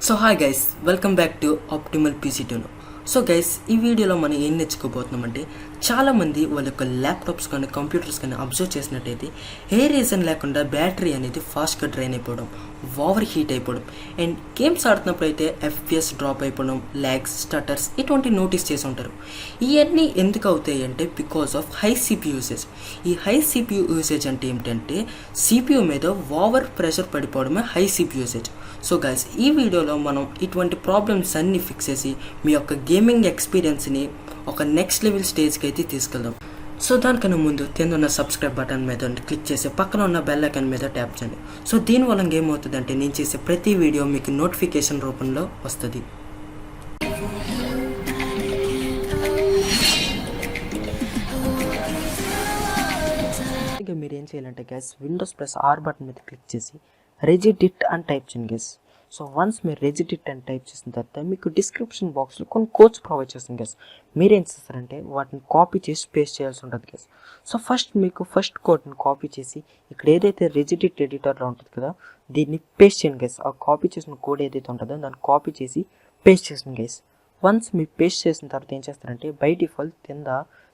So hi guys, welcome back to optimal పీసీ2లో. So guys, ఈ వీడియోలో మనం ఏం నేర్చుకోబోతున్నామంటే, చాలామంది వాళ్ళ యొక్క ల్యాప్టాప్స్ కానీ కంప్యూటర్స్ కానీ అబ్జర్వ్ చేసినట్టయితే ఏ రీజన్ లేకుండా బ్యాటరీ అనేది ఫాస్ట్గా డ్రైన్ అయిపోవడం, ఓవర్ హీట్ అయిపోవడం అండ్ గేమ్స్ ఆడుతున్నప్పుడు అయితే ఎఫ్పిఎస్ డ్రాప్ అయిపోవడం, ల్యాగ్స్, స్టటర్స్ ఇటువంటి నోటీస్ చేసి ఉంటారు. ఇవన్నీ ఎందుకు అవుతాయి అంటే because of high CPU usage. ఈ హై సిపియూ యూసేజ్ అంటే ఏమిటంటే సిపియూ మీద ఓవర్ ప్రెషర్ పడిపోవడమే high CPU usage. So guys, ఈ వీడియోలో మనం ఇటువంటి ప్రాబ్లమ్స్ అన్నీ ఫిక్స్ చేసి మీ యొక్క గేమింగ్ ఎక్స్పీరియన్స్ని ఒక నెక్స్ట్ లెవెల్ స్టేజ్కి అయితే తీసుకెళ్దాం. సో దానికన్నా ముందు కింద ఉన్న సబ్స్క్రైబ్ బటన్ మీద క్లిక్ చేసి పక్కన ఉన్న బెల్ ఐకాన్ మీద ట్యాప్ చేయండి. సో దీనివల్ల ఏమవుతుందంటే నేను చేసే ప్రతి వీడియో మీకు నోటిఫికేషన్ రూపంలో వస్తుంది. ఇక మీరు ఏం చేయాలంటే గ్యాస్, విండోస్ ప్లస్ ఆర్ బటన్ మీద క్లిక్ చేసి రెజిడిట్ అని టైప్ చేయండి గ్యాస్. సో వన్స్ మీరు రెజిడిట్ అని టైప్ చేసిన తర్వాత మీకు డిస్క్రిప్షన్ బాక్స్లో కొన్ని కోడ్స్ ప్రొవైడ్ చేస్తుంది గ్యాస్. మీరేం చేస్తారంటే వాటిని కాపీ చేసి పేస్ట్ చేయాల్సి ఉంటుంది గ్యాస్. సో ఫస్ట్ కోడ్ని కాపీ చేసి ఇక్కడ ఏదైతే రెజిడిట్ ఎడిటర్లో ఉంటుంది కదా, దీన్ని పేస్ట్ చేయండి గ్యాస్. ఆ కాపీ చేసిన కోడ్ ఏదైతే ఉంటుందో దాన్ని కాపీ చేసి పేస్ట్ చేసింది గ్యాస్. వన్స్ మీరు పేస్ట్ చేసిన తర్వాత ఏం చేస్తారంటే బై డిఫాల్ట్ కింద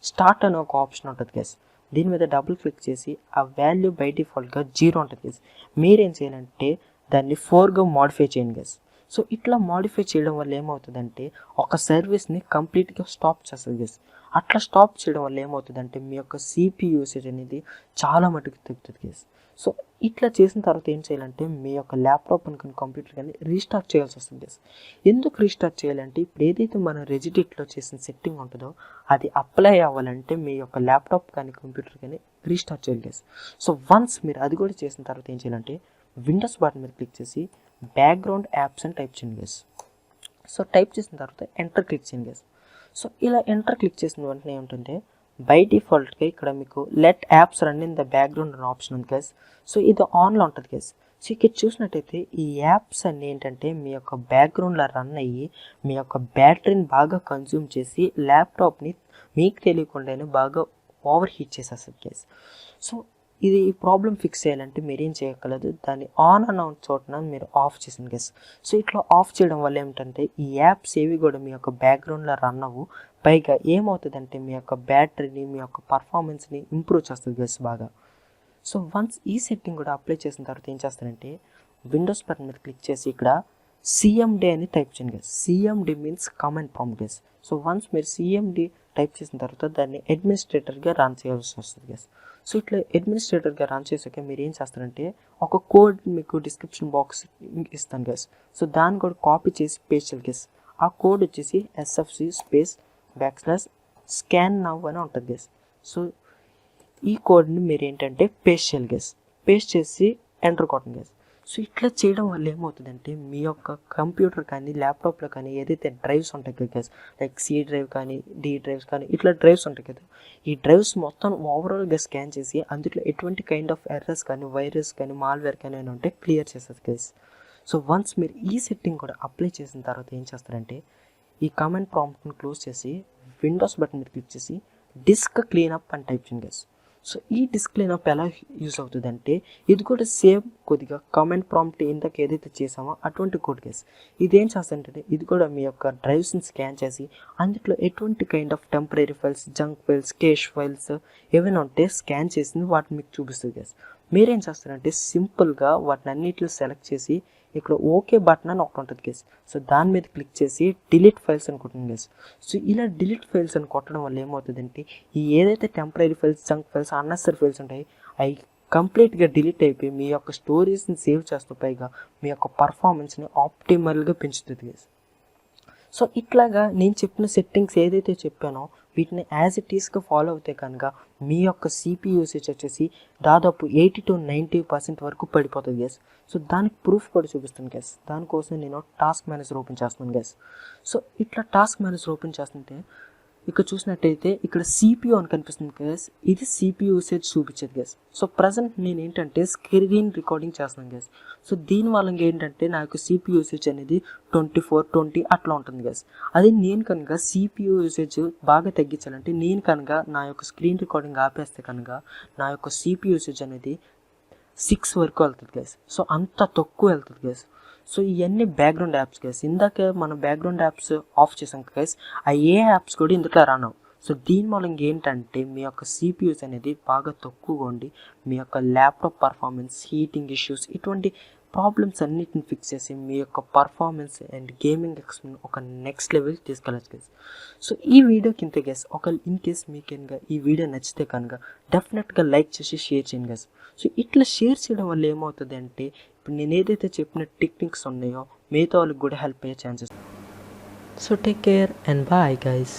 స్టార్ట్ అనే ఒక ఆప్షన్ ఉంటుంది గ్యాస్. దీని మీద డబుల్ క్లిక్ చేసి ఆ వాల్యూ బై డిఫాల్ట్గా 0 ఉంటుంది గైస్. మీరేం చేయాలంటే దాన్ని 4గా మాడిఫై చేయండి గైస్. సో ఇట్లా మాడిఫై చేయడం వల్ల ఏమవుతుందంటే ఒక సర్వీస్ని కంప్లీట్గా స్టాప్ చేస్తుంది గైస్. అట్లా స్టాప్ చేయడం వల్ల ఏమవుతుందంటే మీ యొక్క సిపియూ యూసేజ్ అనేది చాలా మటుకు తగ్గుతుంది గైస్. సో ఇట్లా చేసిన తర్వాత ఏం చేయాలంటే మీ యొక్క ల్యాప్టాప్ కానీ కంప్యూటర్ కానీ రీస్టార్ట్ చేయాల్సి వస్తుంది గైస్. ఎందుకు రీస్టార్ట్ చేయాలంటే ఇప్పుడు ఏదైతే మనం రెజిడిట్లో చేసిన సెట్టింగ్ ఉంటుందో అది అప్లై అవ్వాలంటే మీ యొక్క ల్యాప్టాప్ కానీ కంప్యూటర్ కానీ రీస్టార్ట్ చేయాలి గైస్. సో వన్స్ మీరు అది కూడా చేసిన తర్వాత ఏం చేయాలంటే విండోస్ బటన్ మీద క్లిక్ చేసి బ్యాక్గ్రౌండ్ యాప్స్ అని టైప్ చేయండి గైస్. సో టైప్ చేసిన తర్వాత ఎంటర్ క్లిక్ చేయండి గైస్. సో ఇలా ఎంటర్ క్లిక్ చేసిన వెంటనే ఏముంటుంటే బై డిఫాల్ట్గా ఇక్కడ మీకు let apps run in the background అనే ఆప్షన్ ఉంది గైస్. సో ఇది ఆన్లో ఉంటుంది గైస్. సో ఇక్కడ చూసినట్టయితే ఈ యాప్స్ అన్నీ ఏంటంటే మీ యొక్క బ్యాక్గ్రౌండ్లో రన్ అయ్యి మీ యొక్క బ్యాటరీని బాగా కన్జ్యూమ్ చేసి ల్యాప్టాప్ని మీకు తెలియకుండానే బాగా ఓవర్ హీట్ చేసేస్తుంది గైస్. సో ఇది ఈ ప్రాబ్లం ఫిక్స్ చేయాలంటే మీరేం చేయగలదు, దాన్ని ఆన్ అన్న చోటన మీరు ఆఫ్ చేసింది గైస్. సో ఇట్లా ఆఫ్ చేయడం వల్ల ఏమిటంటే ఈ యాప్స్ ఏవి కూడా మీ యొక్క బ్యాక్గ్రౌండ్లో రన్ అవ్వు. పైగా ఏమవుతుందంటే మీ యొక్క బ్యాటరీని మీ యొక్క పర్ఫార్మెన్స్ని ఇంప్రూవ్ చేస్తుంది గైస్ బాగా. సో వన్స్ ఈ సెట్టింగ్ కూడా అప్లై చేసిన తర్వాత ఏం చేస్తారంటే విండోస్ బటన్ మీద క్లిక్ చేసి ఇక్కడ సిఎండి అని టైప్ చేయండి guys. CMD means command prompt guys. So once మీరు సిఎండి టైప్ చేసిన తర్వాత దాన్ని అడ్మినిస్ట్రేటర్గా రన్ చేయాల్సి వస్తుంది గైస్. సో ఇట్లా అడ్మినిస్ట్రేటర్గా రన్ చేసాక మీరు ఏం చేస్తారంటే ఒక కోడ్ మీకు డిస్క్రిప్షన్ బాక్స్ ఇస్తాను గైస్. సో దాన్ని కూడా కాపీ చేసి పేస్ట్ చేయాలి గైస్. ఆ కోడ్ వచ్చేసి ఎస్ఎఫ్సి /scannow అని ఉంటుంది గైస్. సో ఈ కోడ్ని మీరు ఏంటంటే పేస్ట్ చేయాలి గైస్. పేస్ట్ చేసి ఎంటర్ కొట్టండి గైస్. సో ఇట్లా చేయడం వల్ల ఏమవుతుందంటే మీ యొక్క కంప్యూటర్ కానీ ల్యాప్టాప్లో కానీ ఏదైతే డ్రైవ్స్ ఉంటాయి కదా గైస్, లైక్ సి డ్రైవ్ కానీ డి డ్రైవ్స్ కానీ ఇట్లా డ్రైవ్స్ ఉంటాయి కదా, ఈ డ్రైవ్స్ మొత్తం ఓవరాల్గా స్కాన్ చేసి అందులో ఎటువంటి కైండ్ ఆఫ్ ఎర్రర్స్ కానీ వైరస్ కానీ మాల్వేర్ కానీ అని ఉంటే క్లియర్ చేస్తుంది గైస్. సో వన్స్ మీరు ఈ సెట్టింగ్ కూడా అప్లై చేసిన తర్వాత ఏం చేస్తారంటే ఈ కమాండ్ ప్రాంప్ట్ని క్లోజ్ చేసి విండోస్ బటన్ మీద క్లిక్ చేసి డిస్క్ క్లీనప్ అని టైప్ చేయండి గైస్. సో ఈ డిస్క్ క్లీనప్ ఎలా యూస్ అవుతుంది అంటే ఇది కూడా సేమ్ కొద్దిగా కమాండ్ ప్రాంప్ట్ ఇందాక ఏదైతే చేసామో అటువంటి కోడ్ గైస్. ఇదేం చేస్తుంటే ఇది కూడా మీ యొక్క డ్రైవ్స్ని స్కాన్ చేసి అందులో ఎటువంటి kind of temporary files, junk files, cash files ఏమైనా ఉంటే స్కాన్ చేసి వాటిని మీకు చూపిస్తుంది గైస్. మీరేం చేస్తారంటే సింపుల్గా వాటిని అన్నిటిలో సెలెక్ట్ చేసి ఇక్కడ ఓకే బటన్ అని ఒకటి ఉంటుంది గైస్. సో దాని మీద క్లిక్ చేసి డిలీట్ ఫైల్స్ అని కొట్టండి గైస్. సో ఇలా డిలీట్ ఫైల్స్ అని కొట్టడం వల్ల ఏమవుతుందంటే ఈ ఏదైతే temporary files, junk files, unnecessary files ఉంటాయి అవి కంప్లీట్గా డిలీట్ అయిపోయి మీ యొక్క స్టోరేజ్ని సేవ్ చేస్తూ పైగా మీ యొక్క పర్ఫార్మెన్స్ని ఆప్టిమల్గా పెంచుతుంది గైస్. సో ఇట్లాగా నేను చెప్పిన సెట్టింగ్స్ ఏదైతే చెప్పానో వీటిని యాజ్ ఇట్ ఈస్గా ఫాలో అవుతే కనుక మీ యొక్క సిపియూ యూసేజ్ వచ్చేసి దాదాపు 80 to 90% వరకు పడిపోతుంది గైస్. సో దానికి ప్రూఫ్ కూడా చూపిస్తాను గైస్. దానికోసం నేను టాస్క్ మేనేజర్ ఓపెన్ చేస్తున్నాను గైస్. సో ఇట్లా టాస్క్ మేనేజర్ ఓపెన్ చేస్తుంటే ఇక్కడ చూసినట్టయితే ఇక్కడ సిపియూ అని కనిపిస్తుంది గైస్. ఇది సిపియూ యూసేజ్ చూపించేది గైస్. సో ప్రజెంట్ నేను ఏంటంటే స్క్రీన్ రికార్డింగ్ చేస్తున్నాను గైస్. సో దీనివల్ల ఏంటంటే నాకు సిపియూ యూసేజ్ అనేది 24-20 అట్లా ఉంటుంది గైస్. అదే నేను కనుక సిపియూ యూసేజ్ బాగా తగ్గించాలంటే నేను కనుక నా యొక్క స్క్రీన్ రికార్డింగ్ ఆపేస్తే కనుక నా యొక్క సిపియూ యూసేజ్ అనేది 6 వరకు వెళ్తుంది గైస్. సో అంత తక్కువ వెళ్తుంది గైస్. సో ఇవన్నీ బ్యాక్గ్రౌండ్ యాప్స్ గైస్. ఇందాక మనం బ్యాక్గ్రౌండ్ యాప్స్ ఆఫ్ చేసాం గైస్, ఆ ఏ యాప్స్ కూడా ఇందులో రన్ అవ్వు. సో దీని మూలంగా ఏంటంటే మీ యొక్క సిపియూస్ అనేది బాగా తక్కువగా ఉండి మీ యొక్క ల్యాప్టాప్ పర్ఫార్మెన్స్, హీటింగ్ ఇష్యూస్, ఇటువంటి ప్రాబ్లమ్స్ అన్నిటిని ఫిక్స్ చేసి మీ యొక్క పర్ఫార్మెన్స్ అండ్ గేమింగ్ ఎక్స్పీరియన్స్ ఒక నెక్స్ట్ లెవెల్ తీసుకెళ్ళచ్చు గైస్. సో ఈ వీడియోకి ఇంతే గైస్. ఒక ఇన్ కేస్ మీకు కనుక ఈ వీడియో నచ్చితే కనుక డెఫినెట్గా లైక్ చేసి షేర్ చేయండి గైస్. సో ఇట్లా షేర్ చేయడం వల్ల ఏమవుతుంది అంటే ఇప్పుడు నేను ఏదైతే చెప్పిన టెక్నిక్స్ ఉన్నాయో మిగతా వాళ్ళకి కూడా హెల్ప్ అయ్యే chances. So take care and bye guys.